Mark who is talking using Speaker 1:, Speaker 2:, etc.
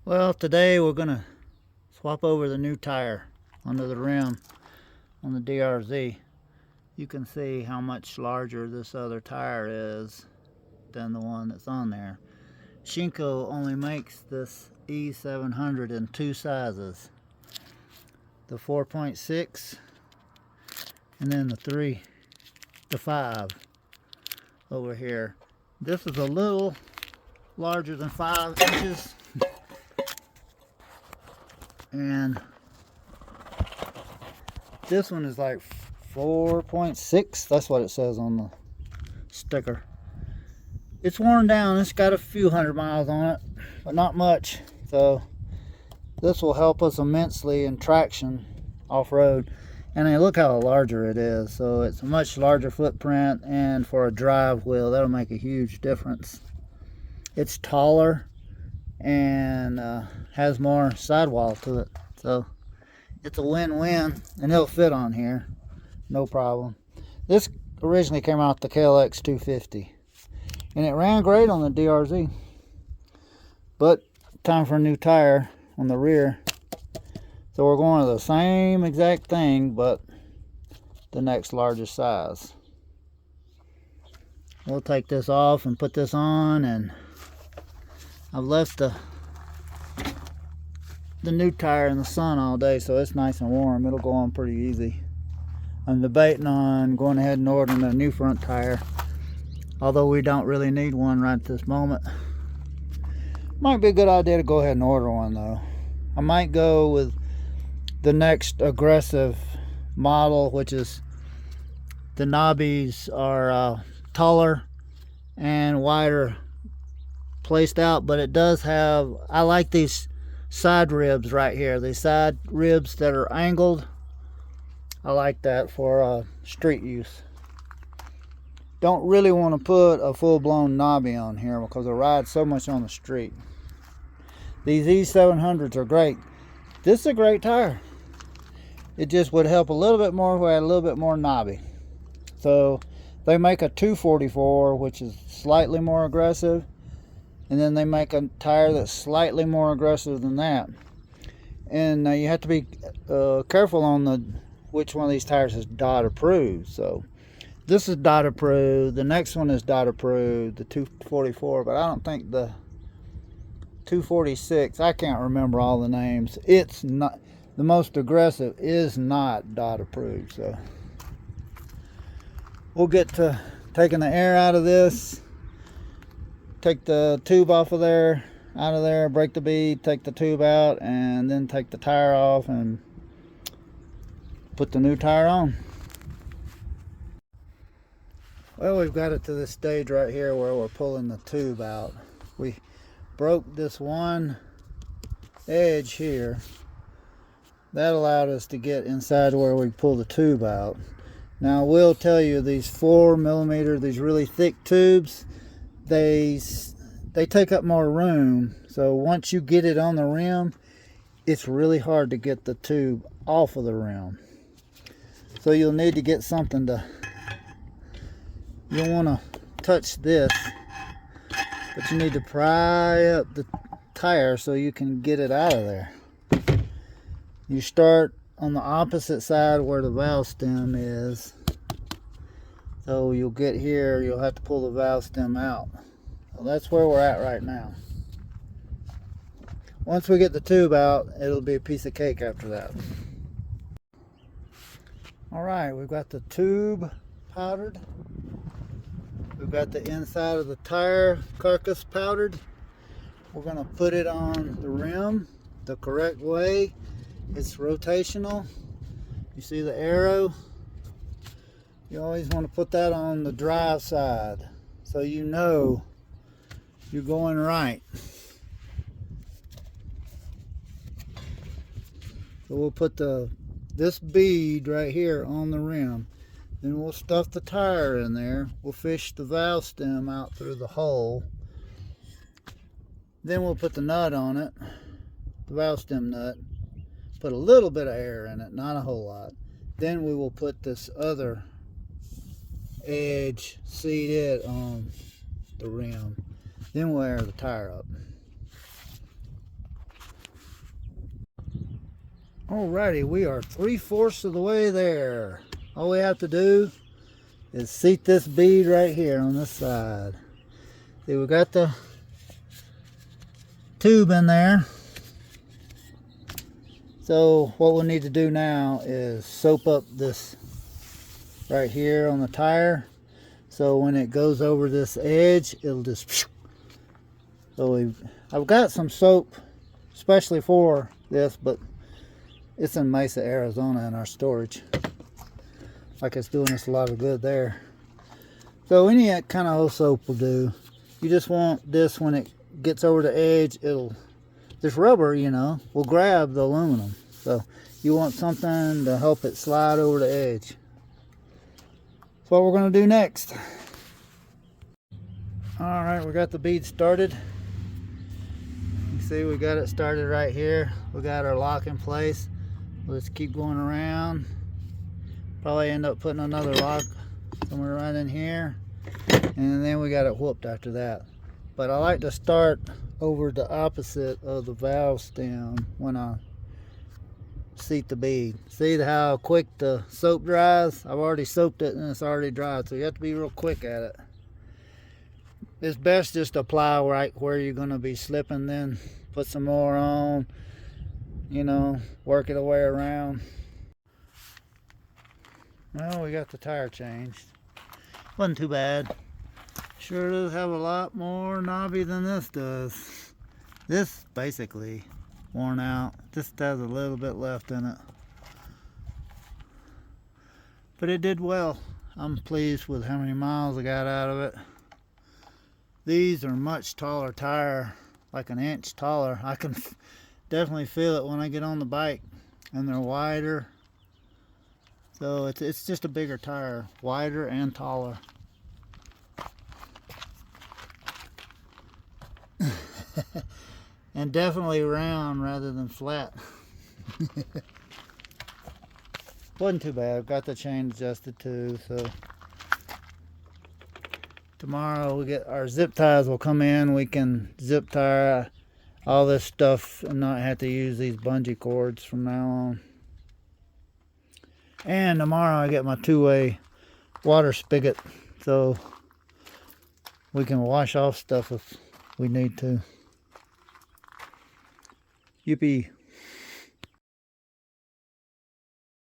Speaker 1: Well, today we're gonna swap over the new tire under the rim on the DRZ. You can see how much larger this other tire is than the one that's on there. Shinko only makes this E700 in two sizes. The 4.6 and then the 5 over here. This is a little larger than 5 inches. And this one is like 4.6. That's what it says on the sticker. It's worn down. It's got a few hundred miles on it, but not much. So this will help us immensely in traction off-road. And then look how larger it is. So it's a much larger footprint, and for a drive wheel, that'll make a huge difference. It's taller and has more sidewall to it, so it's a win-win, and it'll fit on here no problem. This originally came out the KLX 250 and it ran great on the DRZ, but time for a new tire on the rear, so we're going to the same exact thing but the next largest size. We'll take this off and put this on, and I've left the new tire in the sun all day, so it's nice and warm. It'll go on pretty easy. I'm debating on going ahead and ordering a new front tire, although we don't really need one right at this moment. Might be a good idea to go ahead and order one though. I might go with the next aggressive model, which is the knobbies are taller and wider placed out, but it does have, I like these side ribs right here, these side ribs that are angled. I like that for street use. Don't really want to put a full-blown knobby on here because I ride so much on the street. These E700s are great. This is a great tire. It just would help a little bit more if we had a little bit more knobby. So they make a 244, which is slightly more aggressive, and then they make a tire that's slightly more aggressive than that. And you have to be careful on which one of these tires is DOT approved. So this is DOT approved, the next one is DOT approved, the 244, but I don't think the 246, I can't remember all the names. It's not, the most aggressive is not DOT approved. So we'll get to taking the air out of this. Take the tube off of there, out of there, break the bead, take the tube out, and then take the tire off and put the new tire on. Well, we've got it to this stage right here where we're pulling the tube out. We broke this one edge here. That allowed us to get inside where we pull the tube out. Now I will tell you, these 4mm, these really thick tubes, they take up more room, so once you get it on the rim, it's really hard to get the tube off of the rim. So you'll need to get something to, you'll want to touch this, but you need to pry up the tire so you can get it out of there. You start on the opposite side where the valve stem is. So you'll get here, you'll have to pull the valve stem out. So that's where we're at right now. Once we get the tube out, it'll be a piece of cake after that. Alright, we've got the tube powdered. We've got the inside of the tire carcass powdered. We're going to put it on the rim the correct way. It's rotational. You see the arrow? You always want to put that on the drive side so you know you're going right. So we'll put this bead right here on the rim. Then we'll stuff the tire in there. We'll fish the valve stem out through the hole. Then we'll put the nut on it, the valve stem nut. Put a little bit of air in it, not a whole lot. Then we will put this other edge, seat it on the rim. Then we'll air the tire up. Alrighty, we are 3/4 of the way there. All we have to do is seat this bead right here on this side. See, we got the tube in there. So what we'll need to do now is soap up this right here on the tire. So when it goes over this edge, it'll just... So I've got some soap especially for this, but it's in Mesa, Arizona in our storage. Like it's doing us a lot of good there. So any kind of soap will do. You just want this, when it gets over the edge, this rubber, you know, will grab the aluminum. So you want something to help it slide over the edge. That's what we're going to do next. Alright, we got the bead started. You see we got it started right here. We got our lock in place. Let's keep going around. Probably end up putting another lock somewhere right in here. And then we got it whooped after that. But I like to start over the opposite of the valve stem when I seat the bead. See how quick the soap dries? I've already soaped it and it's already dried, so you have to be real quick at it. It's best just to apply right where you're going to be slipping, then put some more on, you know, work it a way around. Well, we got the tire changed. Wasn't too bad. Sure does have a lot more knobby than this does. This basically worn out. This has a little bit left in it. But it did well. I'm pleased with how many miles I got out of it. These are much taller tire, like an inch taller. I can definitely feel it when I get on the bike, and they're wider. So it's just a bigger tire, wider and taller. And definitely round rather than flat. Wasn't too bad. I've got the chain adjusted too, so tomorrow we get our zip ties will come in. We can zip tie all this stuff and not have to use these bungee cords from now on. And tomorrow I get my two-way water spigot, so we can wash off stuff if we need to. Yippee.